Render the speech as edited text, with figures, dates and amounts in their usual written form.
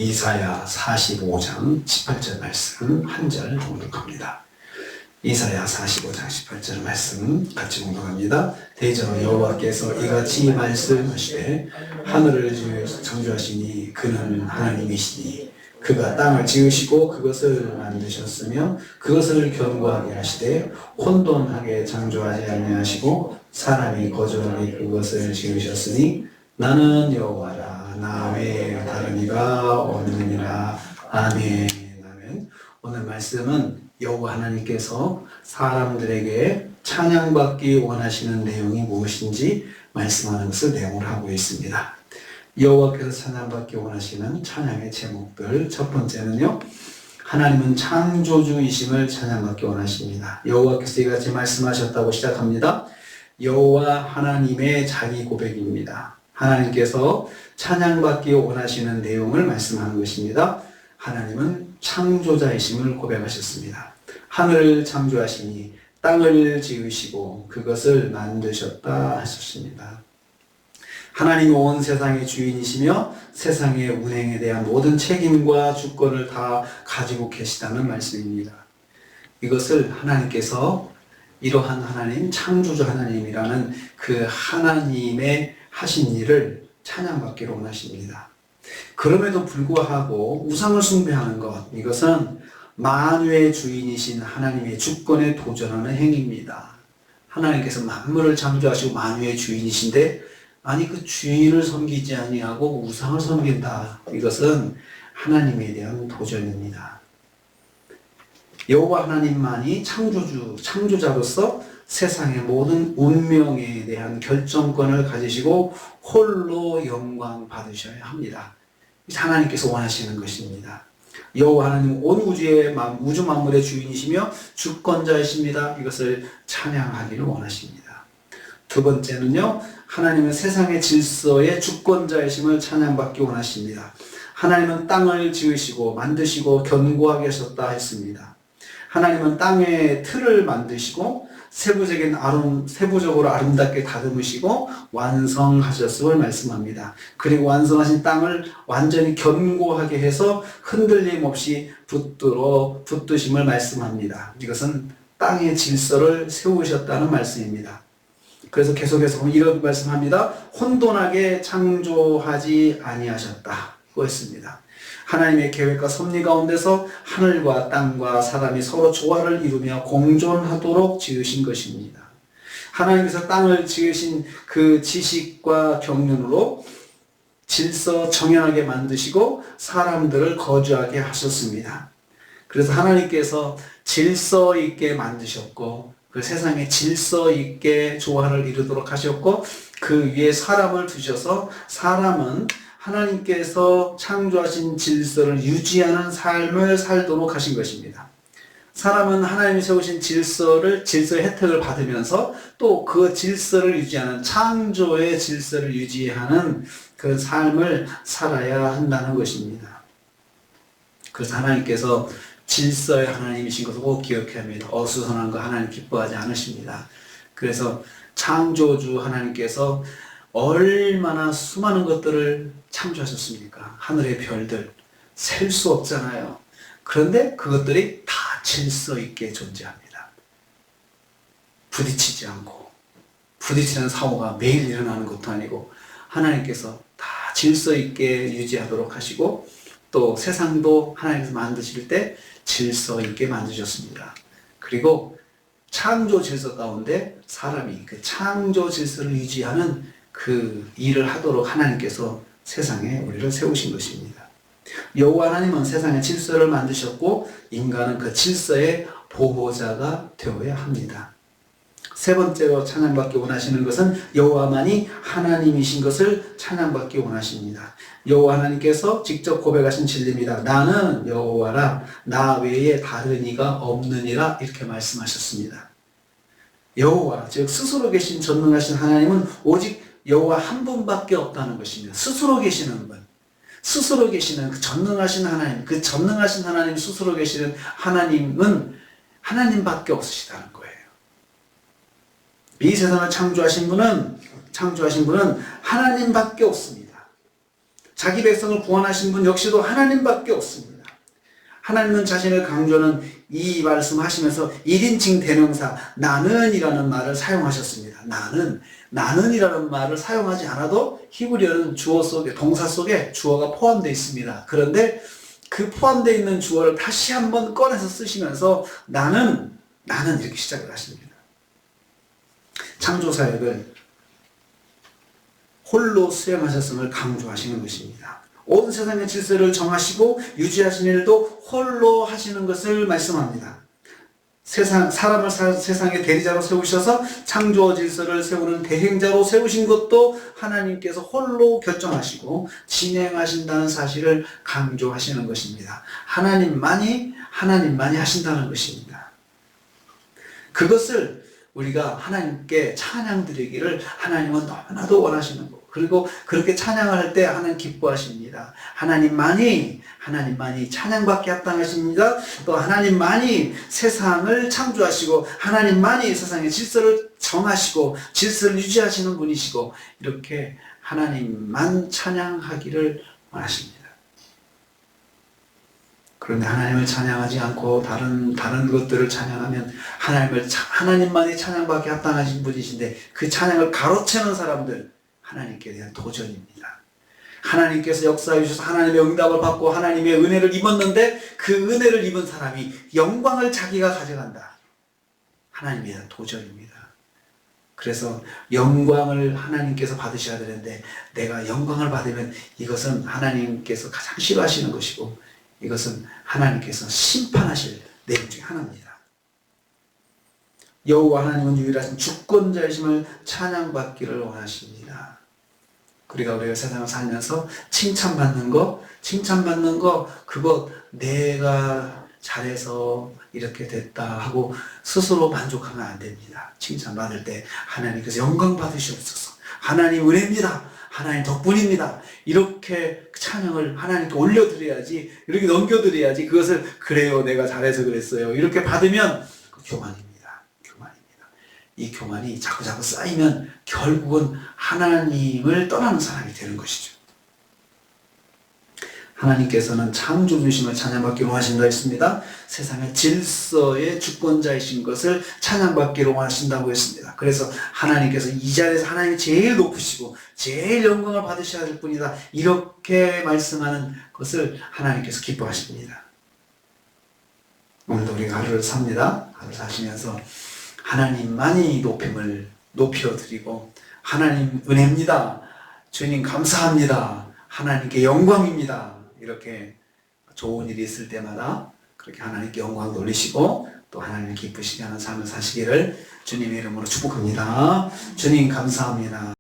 이사야 45장 18절 말씀 한 절 봉독합니다. 이사야 45장 18절 말씀 같이 봉독합니다. 대저로 여호와께서 이같이 말씀하시되 하늘을 창조하시니 그는 하나님이시니 그가 땅을 지으시고 그것을 만드셨으며 그것을 견고하게 하시되 혼돈하게 창조하지 아니하시고 사람이 거주하게 그것을 지으셨으니 나는 여호와라 나 외에 다른 이가 없느니라. 아멘. 아멘. 오늘 말씀은 여호와 하나님께서 사람들에게 찬양받기 원하시는 내용이 무엇인지 말씀하는 것을 내용을 하고 있습니다. 여호와께서 찬양받기 원하시는 찬양의 제목들, 첫 번째는요, 하나님은 창조주이심을 찬양받기 원하십니다. 여호와께서 이같이 말씀하셨다고 시작합니다. 여호와 하나님의 자기 고백입니다. 하나님께서 찬양받기 원하시는 내용을 말씀하는 것입니다. 하나님은 창조자이심을 고백하셨습니다. 하늘을 창조하시니 땅을 지으시고 그것을 만드셨다 하셨습니다. 하나님이 온 세상의 주인이시며 세상의 운행에 대한 모든 책임과 주권을 다 가지고 계시다는 말씀입니다. 이것을 하나님께서 이러한 하나님, 창조주 하나님이라는 그 하나님의 하신 일을 찬양받기로 원하십니다. 그럼에도 불구하고 우상을 숭배하는 것, 이것은 만유의 주인이신 하나님의 주권에 도전하는 행위입니다. 하나님께서 만물을 창조하시고 만유의 주인이신데 아니 그 주인을 섬기지 아니하고 우상을 섬긴다. 이것은 하나님에 대한 도전입니다. 여호와 하나님만이 창조자로서 세상의 모든 운명에 대한 결정권을 가지시고 홀로 영광 받으셔야 합니다. 하나님께서 원하시는 것입니다. 여호와 하나님 온 우주 만물의 주인이시며 주권자이십니다. 이것을 찬양하기를 원하십니다. 두 번째는요, 하나님은 세상의 질서의 주권자이심을 찬양받기 원하십니다. 하나님은 땅을 지으시고 만드시고 견고하게 하셨다 했습니다. 하나님은 땅의 틀을 만드시고 세부적으로 아름답게 다듬으시고 완성하셨음을 말씀합니다. 그리고 완성하신 땅을 완전히 견고하게 해서 흔들림 없이 붙드심을 말씀합니다. 이것은 땅의 질서를 세우셨다는 말씀입니다. 그래서 계속해서 보면 이런 말씀합니다. 혼돈하게 창조하지 아니하셨다고 했습니다. 하나님의 계획과 섭리 가운데서 하늘과 땅과 사람이 서로 조화를 이루며 공존하도록 지으신 것입니다. 하나님께서 땅을 지으신 그 지식과 경륜으로 질서 정연하게 만드시고 사람들을 거주하게 하셨습니다. 그래서 하나님께서 질서 있게 만드셨고 그 세상에 질서 있게 조화를 이루도록 하셨고 그 위에 사람을 두셔서 사람은 하나님께서 창조하신 질서를 유지하는 삶을 살도록 하신 것입니다. 사람은 하나님이 세우신 질서의 혜택을 받으면서 또 그 질서를 유지하는 창조의 질서를 유지하는 그 삶을 살아야 한다는 것입니다. 그래서 하나님께서 질서의 하나님이신 것을 꼭 기억해야 합니다. 어수선한 거 하나님 기뻐하지 않으십니다. 그래서 창조주 하나님께서 얼마나 수많은 것들을 창조하셨습니까? 하늘의 별들 셀 수 없잖아요. 그런데 그것들이 다 질서 있게 존재합니다. 부딪히지 않고 부딪히는 사고가 매일 일어나는 것도 아니고 하나님께서 다 질서 있게 유지하도록 하시고 또 세상도 하나님께서 만드실 때 질서 있게 만드셨습니다. 그리고 창조 질서 가운데 사람이 그 창조 질서를 유지하는 그 일을 하도록 하나님께서 세상에 우리를 세우신 것입니다. 여호와 하나님은 세상의 질서를 만드셨고 인간은 그 질서의 보호자가 되어야 합니다. 세 번째로 찬양받기 원하시는 것은 여호와만이 하나님이신 것을 찬양받기 원하십니다. 여호와 하나님께서 직접 고백하신 진리입니다. 나는 여호와라 나 외에 다른 이가 없느니라 이렇게 말씀하셨습니다. 여호와 즉 스스로 계신 전능하신 하나님은 오직 여호와 한 분밖에 없다는 것입니다. 스스로 계시는 분, 스스로 계시는 그 전능하신 하나님, 그 전능하신 하나님 스스로 계시는 하나님은 하나님밖에 없으시다는 거예요. 이 세상을 창조하신 분은 하나님밖에 없습니다. 자기 백성을 구원하신 분 역시도 하나님밖에 없습니다. 하나님은 자신을 강조하는 이 말씀하시면서 1인칭 대명사 나는이라는 말을 사용하셨습니다. 나는이라는 말을 사용하지 않아도 히브리어는 주어 속에, 동사 속에 주어가 포함되어 있습니다. 그런데 그 포함되어 있는 주어를 다시 한번 꺼내서 쓰시면서 나는 이렇게 시작을 하십니다. 창조사역을 홀로 수행하셨음을 강조하시는 것입니다. 온 세상의 질서를 정하시고 유지하시는 일도 홀로 하시는 것을 말씀합니다. 사람을 세상의 대리자로 세우셔서 창조 질서를 세우는 대행자로 세우신 것도 하나님께서 홀로 결정하시고 진행하신다는 사실을 강조하시는 것입니다. 하나님만이 하신다는 것입니다. 그것을 우리가 하나님께 찬양 드리기를 하나님은 너무나도 원하시는 거고, 그리고 그렇게 찬양을 할 때 하나님 기뻐하십니다. 하나님만이 찬양받게 합당하십니다. 또 하나님만이 세상을 창조하시고 하나님만이 세상의 질서를 정하시고 질서를 유지하시는 분이시고, 이렇게 하나님만 찬양하기를 원하십니다. 그런데 하나님을 찬양하지 않고 다른 것들을 찬양하면 하나님만이 찬양받게 합당하신 분이신데 그 찬양을 가로채는 사람들, 하나님께 대한 도전입니다. 하나님께서 역사해 주셔서 하나님의 응답을 받고 하나님의 은혜를 입었는데 그 은혜를 입은 사람이 영광을 자기가 가져간다. 하나님에 대한 도전입니다. 그래서 영광을 하나님께서 받으셔야 되는데 내가 영광을 받으면 이것은 하나님께서 가장 싫어하시는 것이고 이것은 하나님께서 심판하실 내용 중에 하나입니다. 여호와 하나님은 유일하신 주권자이심을 찬양받기를 원하십니다. 우리가 세상을 살면서 칭찬받는 거 그거 내가 잘해서 이렇게 됐다 하고 스스로 만족하면 안 됩니다. 칭찬받을 때 하나님께서 영광 받으시옵소서, 하나님 은혜입니다, 하나님 덕분입니다, 이렇게 찬양을 하나님께 올려드려야지, 이렇게 넘겨드려야지. 그것을 그래요, 내가 잘해서 그랬어요, 이렇게 받으면 교만입니다. 이 교만이 자꾸 쌓이면 결국은 하나님을 떠나는 사람이 되는 것이죠. 하나님께서는 창조주심을 찬양받기로 원하신다 했습니다. 세상의 질서의 주권자이신 것을 찬양받기로 원하신다고 했습니다. 그래서 하나님께서 이 자리에서 하나님이 제일 높으시고 제일 영광을 받으셔야 될 분이다, 이렇게 말씀하는 것을 하나님께서 기뻐하십니다. 오늘도 우리가 하루를 삽니다. 하루 사시면서 하나님만이 높여드리고 하나님 은혜입니다, 주님 감사합니다, 하나님께 영광입니다, 이렇게 좋은 일이 있을 때마다 그렇게 하나님께 영광 돌리시고 또 하나님 기쁘시게 하는 삶을 사시기를 주님의 이름으로 축복합니다. 주님 감사합니다.